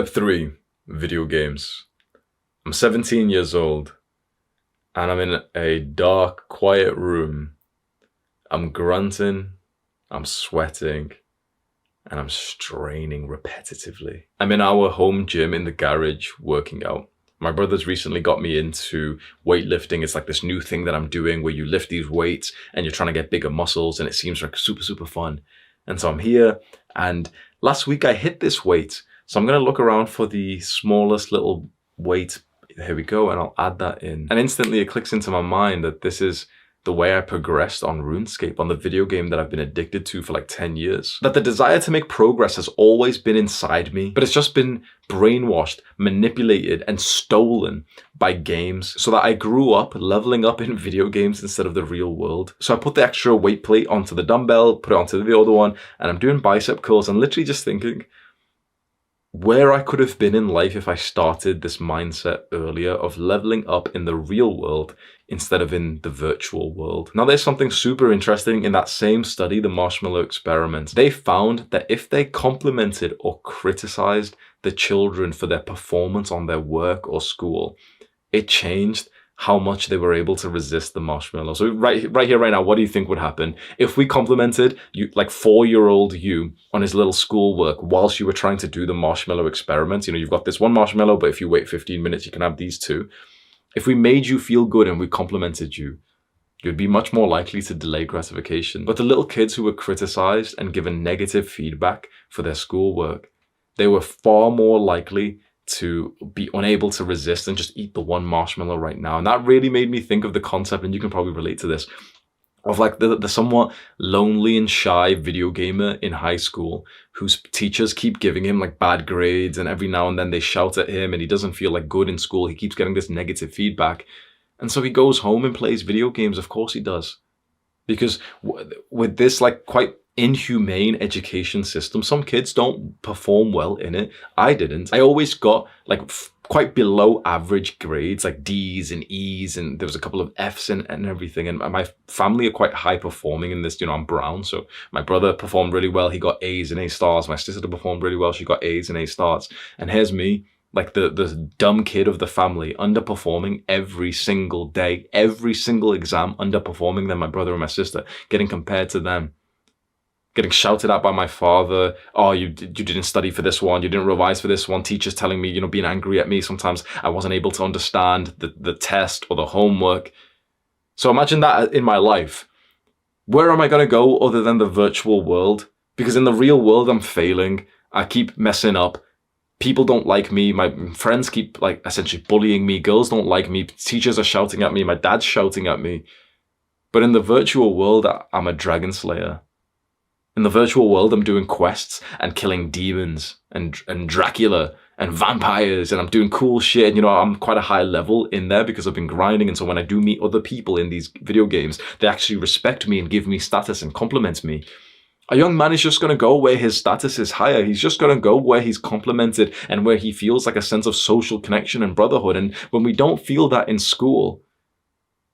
Step 3, video games. I'm 17 years old and I'm in a dark, quiet room. I'm grunting, I'm sweating, and I'm straining repetitively. I'm in our home gym in the garage working out. My brother's recently got me into weightlifting. It's like this new thing that I'm doing where you lift these weights and you're trying to get bigger muscles, and it seems like super fun. And so I'm here, and last week I hit this weight. So I'm gonna look around for the smallest little weight. Here we go, and I'll add that in. And instantly it clicks into my mind that this is the way I progressed on RuneScape, on the video game that I've been addicted to for like 10 years. That the desire to make progress has always been inside me, but it's just been brainwashed, manipulated, and stolen by games, so that I grew up leveling up in video games instead of the real world. So I put the extra weight plate onto the dumbbell, put it onto the other one, and I'm doing bicep curls and literally just thinking where I could have been in life if I started this mindset earlier of leveling up in the real world instead of in the virtual world. Now, there's something super interesting in that same study, the marshmallow experiment. They found that if they complimented or criticized the children for their performance on their work or school, it changed how much they were able to resist the marshmallow. So right here, right now, what do you think would happen if we complimented you, like 4-year-old you, on his little schoolwork whilst you were trying to do the marshmallow experiment? You know, you've got this one marshmallow, but if you wait 15 minutes, you can have these 2. If we made you feel good and we complimented you, you'd be much more likely to delay gratification. But the little kids who were criticized and given negative feedback for their schoolwork, they were far more likely to be unable to resist and just eat the one marshmallow right now. And that really made me think of the concept, and you can probably relate to this, of like the somewhat lonely and shy video gamer in high school whose teachers keep giving him like bad grades, and every now and then they shout at him and he doesn't feel like good in school. He keeps getting this negative feedback. And so he goes home and plays video games. Of course he does. Because with this like quite inhumane education system, some kids don't perform well in it. I didn't. I always got like quite below average grades, like D's and E's, and there was a couple of F's and everything. And my family are quite high performing in this. You know, I'm brown, so my brother performed really well. He got A's and A stars. My sister performed really well. She got A's and A stars. And here's me, like the dumb kid of the family, underperforming every single day, every single exam, underperforming than my brother and my sister, getting compared to them. Getting shouted at by my father. Oh, you didn't study for this one. You didn't revise for this one. Teachers telling me, you know, being angry at me. Sometimes I wasn't able to understand the test or the homework. So imagine that in my life. Where am I going to go other than the virtual world? Because in the real world, I'm failing. I keep messing up. People don't like me. My friends keep like essentially bullying me. Girls don't like me. Teachers are shouting at me. My dad's shouting at me. But in the virtual world, I'm a dragon slayer. In the virtual world, I'm doing quests and killing demons and Dracula and vampires, and I'm doing cool shit. And, you know, I'm quite a high level in there because I've been grinding. And so when I do meet other people in these video games, they actually respect me and give me status and compliment me. A young man is just going to go where his status is higher. He's just going to go where he's complimented and where he feels like a sense of social connection and brotherhood. And when we don't feel that in school,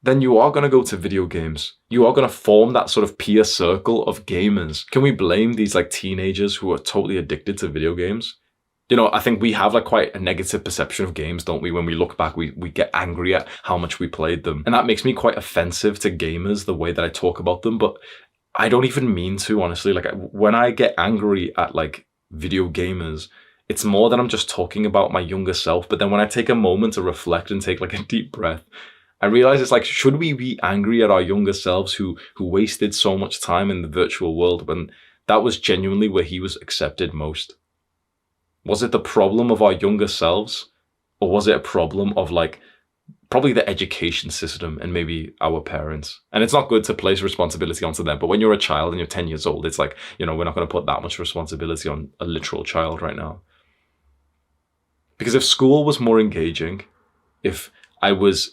then you are going to go to video games. You are going to form that sort of peer circle of gamers. Can we blame these like teenagers who are totally addicted to video games? You know, I think we have like quite a negative perception of games, don't we? When we look back, we get angry at how much we played them. And that makes me quite offensive to gamers, the way that I talk about them. But I don't even mean to, honestly. Like when I get angry at like video gamers, it's more that I'm just talking about my younger self. But then when I take a moment to reflect and take like a deep breath, I realize it's like, should we be angry at our younger selves who wasted so much time in the virtual world when that was genuinely where he was accepted most? Was it the problem of our younger selves, or was it a problem of like probably the education system and maybe our parents? And it's not good to place responsibility onto them, but when you're a child and you're 10 years old, it's like, you know, we're not going to put that much responsibility on a literal child right now. Because if school was more engaging, if I was,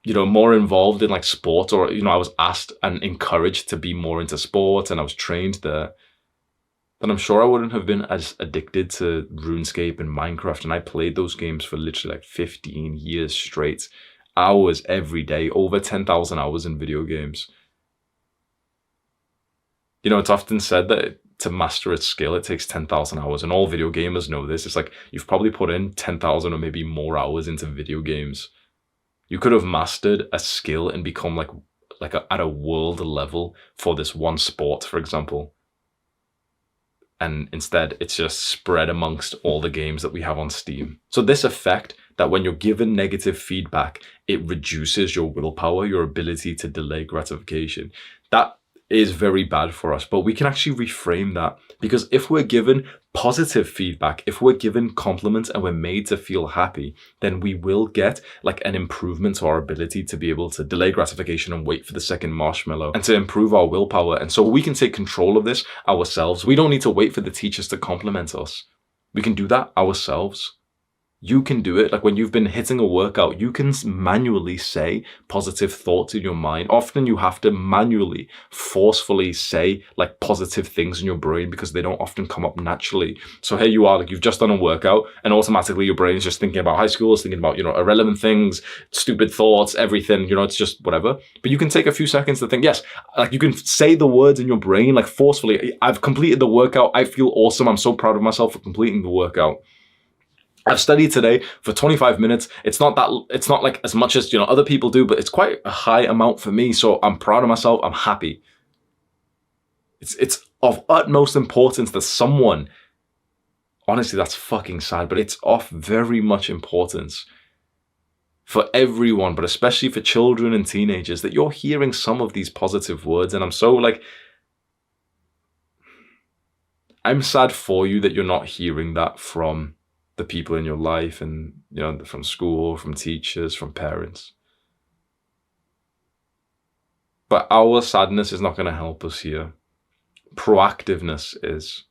you know, more involved in like sport, or, you know, I was asked and encouraged to be more into sport and I was trained there, then I'm sure I wouldn't have been as addicted to RuneScape and Minecraft. And I played those games for literally like 15 years straight, hours every day, over 10,000 hours in video games. You know, it's often said that to master a skill, it takes 10,000 hours. And all video gamers know this. It's like you've probably put in 10,000 or maybe more hours into video games. You could have mastered a skill and become at a world level for this one sport, for example. And instead, it's just spread amongst all the games that we have on Steam. So this effect that when you're given negative feedback, it reduces your willpower, your ability to delay gratification. That is very bad for us, but we can actually reframe that, because if we're given positive feedback, if we're given compliments and we're made to feel happy, then we will get like an improvement to our ability to be able to delay gratification and wait for the second marshmallow, and to improve our willpower. And so we can take control of this ourselves. We don't need to wait for the teachers to compliment us. We can do that ourselves. You can do it. Like when you've been hitting a workout, you can manually say positive thoughts in your mind. Often you have to manually, forcefully say like positive things in your brain because they don't often come up naturally. So here you are, like you've just done a workout and automatically your brain is just thinking about high school, it's thinking about, irrelevant things, stupid thoughts, everything, it's just whatever. But you can take a few seconds to think, yes, like you can say the words in your brain, like forcefully, I've completed the workout. I feel awesome. I'm so proud of myself for completing the workout. I've studied today for 25 minutes. It's not like as much as, other people do, but it's quite a high amount for me. So I'm proud of myself. I'm happy. It's of utmost importance that someone, honestly, that's fucking sad, but it's of very much importance for everyone, but especially for children and teenagers, that you're hearing some of these positive words. And I'm so I'm sad for you that you're not hearing that from the people in your life, and from school, from teachers, from parents. But our sadness is not going to help us here. Proactiveness is.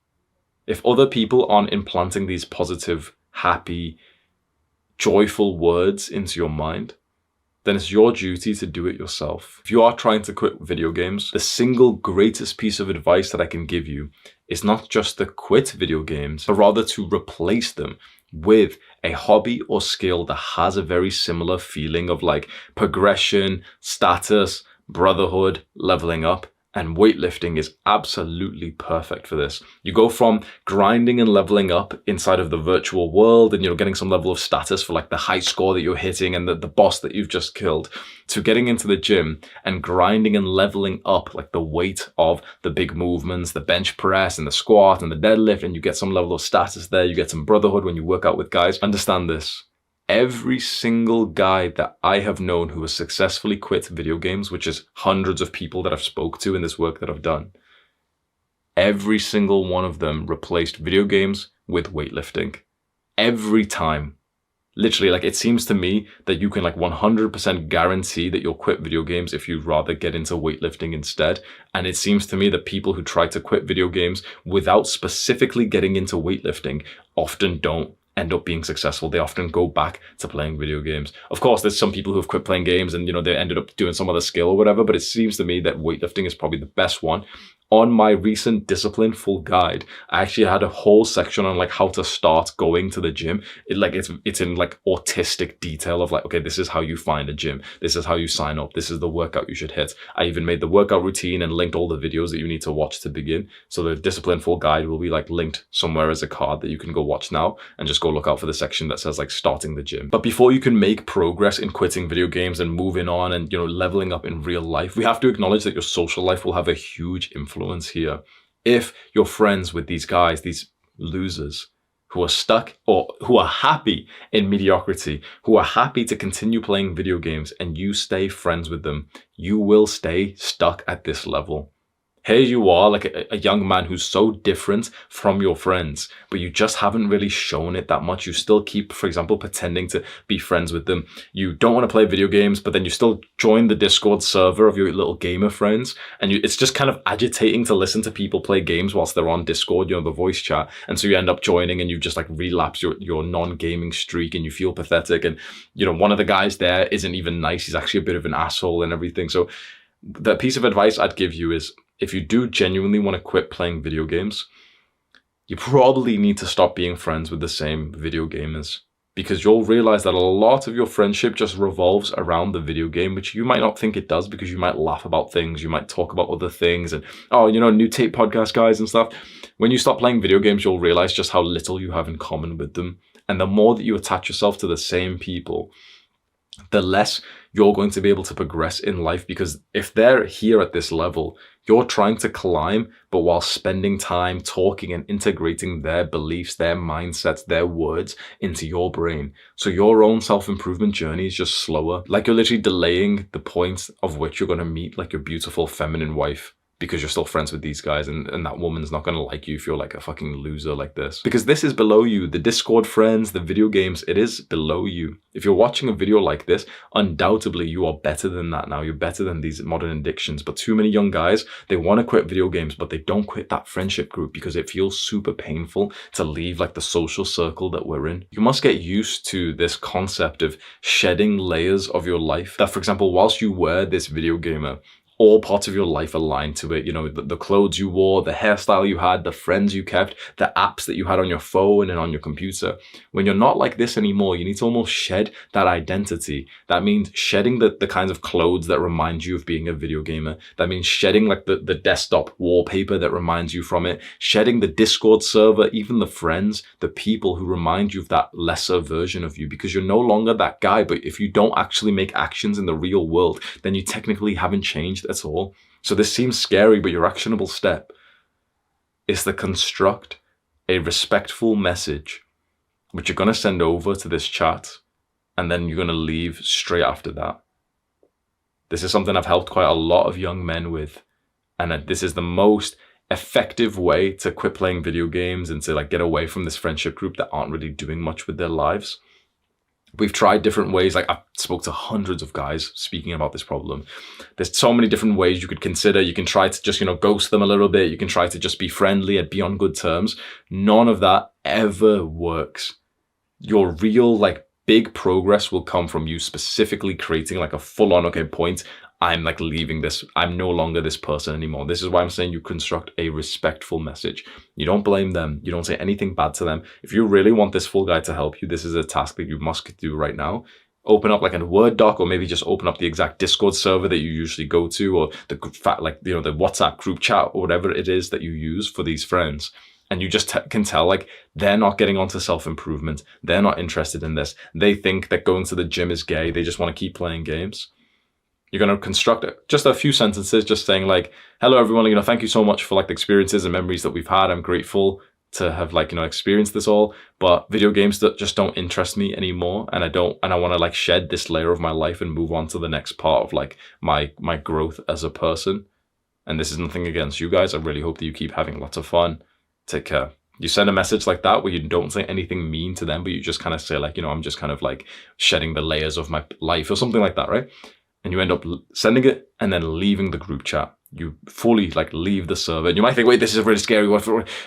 If other people aren't implanting these positive, happy, joyful words into your mind, then it's your duty to do it yourself. If you are trying to quit video games, the single greatest piece of advice that I can give you is not just to quit video games, but rather to replace them with a hobby or skill that has a very similar feeling of like progression, status, brotherhood, leveling up. And weightlifting is absolutely perfect for this. You go from grinding and leveling up inside of the virtual world and getting some level of status for like the high score that you're hitting and the boss that you've just killed, to getting into the gym and grinding and leveling up like the weight of the big movements, the bench press and the squat and the deadlift, and you get some level of status there. You get some brotherhood when you work out with guys. Understand this. Every single guy that I have known who has successfully quit video games, which is hundreds of people that I've spoke to in this work that I've done, every single one of them replaced video games with weightlifting. Every time. Literally, it seems to me that you can 100% guarantee that you'll quit video games if you'd rather get into weightlifting instead. And it seems to me that people who try to quit video games without specifically getting into weightlifting often don't end up being successful. They often go back to playing video games. Of course, there's some people who have quit playing games and, they ended up doing some other skill or whatever, but it seems to me that weightlifting is probably the best one. On my recent discipline full guide, I actually had a whole section on how to start going to the gym. It's in autistic detail of okay, this is how you find a gym. This is how you sign up. This is the workout you should hit. I even made the workout routine and linked all the videos that you need to watch to begin. So the discipline full guide will be linked somewhere as a card that you can go watch now, and just go look out for the section that says starting the gym. But before you can make progress in quitting video games and moving on and leveling up in real life, we have to acknowledge that your social life will have a huge influence here. If you're friends with these guys, these losers who are stuck or who are happy in mediocrity, who are happy to continue playing video games, and you stay friends with them, you will stay stuck at this level. Here you are, a young man who's so different from your friends, but you just haven't really shown it that much. You still keep, for example, pretending to be friends with them. You don't want to play video games, but then you still join the Discord server of your little gamer friends. And it's just kind of agitating to listen to people play games whilst they're on Discord, the voice chat. And so you end up joining and you just relapse your non-gaming streak, and you feel pathetic. And, one of the guys there isn't even nice. He's actually a bit of an asshole and everything. So the piece of advice I'd give you is, if you do genuinely want to quit playing video games, you probably need to stop being friends with the same video gamers. because you'll realize that a lot of your friendship just revolves around the video game, which you might not think it does because you might laugh about things, you might talk about other things, and oh, you know, new tape podcast guys and stuff. When you stop playing video games, you'll realize just how little you have in common with them. And the more that you attach yourself to the same people, the less you're going to be able to progress in life, because if they're here at this level, you're trying to climb, but while spending time talking and integrating their beliefs, their mindsets, their words into your brain. So your own self-improvement journey is just slower. Like you're literally delaying the point of which you're going to meet like your beautiful feminine wife, because you're still friends with these guys, and that woman's not going to like you if you're like a fucking loser like this. Because this is below you. The Discord friends, the video games, it is below you. If you're watching a video like this, undoubtedly you are better than that now. You're better than these modern addictions. But too many young guys, they want to quit video games, but they don't quit that friendship group because it feels super painful to leave like the social circle that we're in. You must get used to this concept of shedding layers of your life. That, for example, whilst you were this video gamer, all parts of your life aligned to it. You know, the clothes you wore, the hairstyle you had, the friends you kept, the apps that you had on your phone and on your computer. When you're not like this anymore, you need to almost shed that identity. That means shedding the kinds of clothes that remind you of being a video gamer. That means shedding like the desktop wallpaper that reminds you from it, shedding the Discord server, even the friends, the people who remind you of that lesser version of you, because you're no longer that guy. But if you don't actually make actions in the real world, then you technically haven't changed at all. So this seems scary, but your actionable step is to construct a respectful message, which you're going to send over to this chat, and then you're going to leave straight after that. This is something I've helped quite a lot of young men with, and this is the most effective way to quit playing video games and to like get away from this friendship group that aren't really doing much with their lives. We've tried different ways. Like, I spoke to hundreds of guys speaking about this problem. There's so many different ways you could consider. You can try to just, you know, ghost them a little bit. You can try to just be friendly and be on good terms. None of that ever works. Your real, like, big progress will come from you specifically creating like a full-on, okay, point. I'm like leaving this. I'm no longer this person anymore. This is why I'm saying you construct a respectful message. You don't blame them. You don't say anything bad to them. If you really want this full guy to help you, this is a task that you must do right now. Open up like a Word doc, or maybe just open up the exact Discord server that you usually go to, or the like, you know, the WhatsApp group chat, or whatever it is that you use for these friends. And you just can tell, like, they're not getting onto self-improvement. They're not interested in this. They think that going to the gym is gay. They just want to keep playing games. You're going to construct just a few sentences just saying like, hello, everyone, you know, thank you so much for like the experiences and memories that we've had. I'm grateful to have like, you know, experienced this all, but video games that just don't interest me anymore. And I want to like shed this layer of my life and move on to the next part of like my growth as a person. And this is nothing against you guys. I really hope that you keep having lots of fun. Take care. You send a message like that where you don't say anything mean to them, but you just kind of say like, you know, I'm just kind of like shedding the layers of my life or something like that, right? And you end up sending it and then leaving the group chat. You fully like leave the server. And you might think, wait, this is really scary.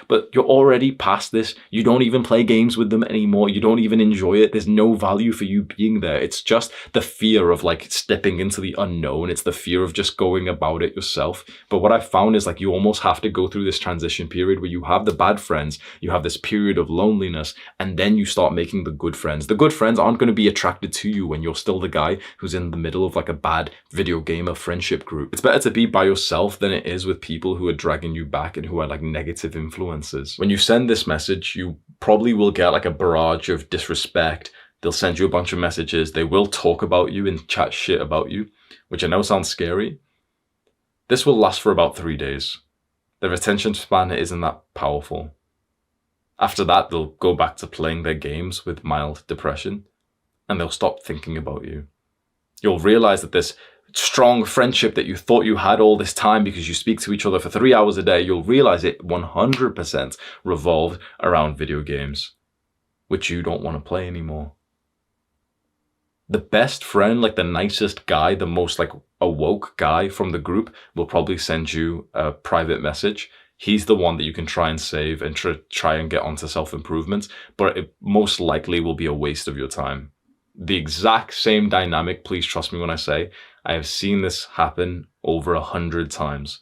But you're already past this. You don't even play games with them anymore. You don't even enjoy it. There's no value for you being there. It's just the fear of like stepping into the unknown. It's the fear of just going about it yourself. But what I've found is like you almost have to go through this transition period where you have the bad friends, you have this period of loneliness, and then you start making the good friends. The good friends aren't going to be attracted to you when you're still the guy who's in the middle of like a bad video gamer friendship group. It's better to be by yourself than it is with people who are dragging you back and who are like negative influences. When you send this message, you probably will get like a barrage of disrespect. They'll send you a bunch of messages. They will talk about you and chat shit about you, which I know sounds scary. This will last for about 3 days. Their attention span isn't that powerful. After that, they'll go back to playing their games with mild depression, and they'll stop thinking about you. You'll realize that this strong friendship that you thought you had all this time because you speak to each other for 3 hours a day, you'll realize it 100% revolved around video games, which you don't want to play anymore. The best friend, like the nicest guy, the most like awoke guy from the group will probably send you a private message. He's the one that you can try and save and try and get onto self-improvement, but it most likely will be a waste of your time. The exact same dynamic, please trust me when I say, I have seen this happen over 100 times.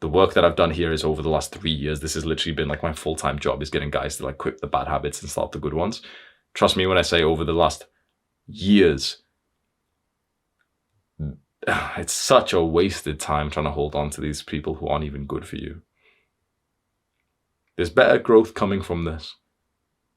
The work that I've done here is over the last 3 years. This has literally been like my full-time job, is getting guys to like quit the bad habits and start the good ones. Trust me when I say over the last years, it's such a wasted time trying to hold on to these people who aren't even good for you. There's better growth coming from this.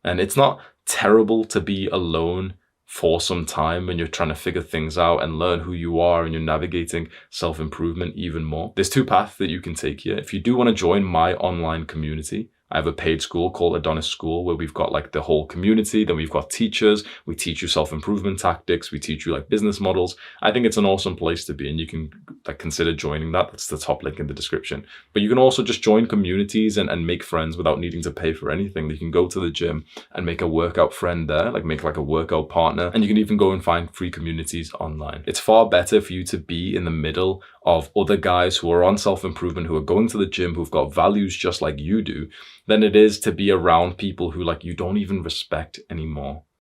And it's not terrible to be alone for some time when you're trying to figure things out and learn who you are and you're navigating self-improvement even more. There's two paths that you can take here. If you do want to join my online community, I have a paid school called ADONIS School where we've got like the whole community. Then we've got teachers. We teach you self-improvement tactics. We teach you like business models. I think it's an awesome place to be, and you can like consider joining that. That's the top link in the description. But you can also just join communities and make friends without needing to pay for anything. You can go to the gym and make a workout friend there, like make like a workout partner. And you can even go and find free communities online. It's far better for you to be in the middle of other guys who are on self-improvement, who are going to the gym, who've got values just like you do, than it is to be around people who like you don't even respect anymore.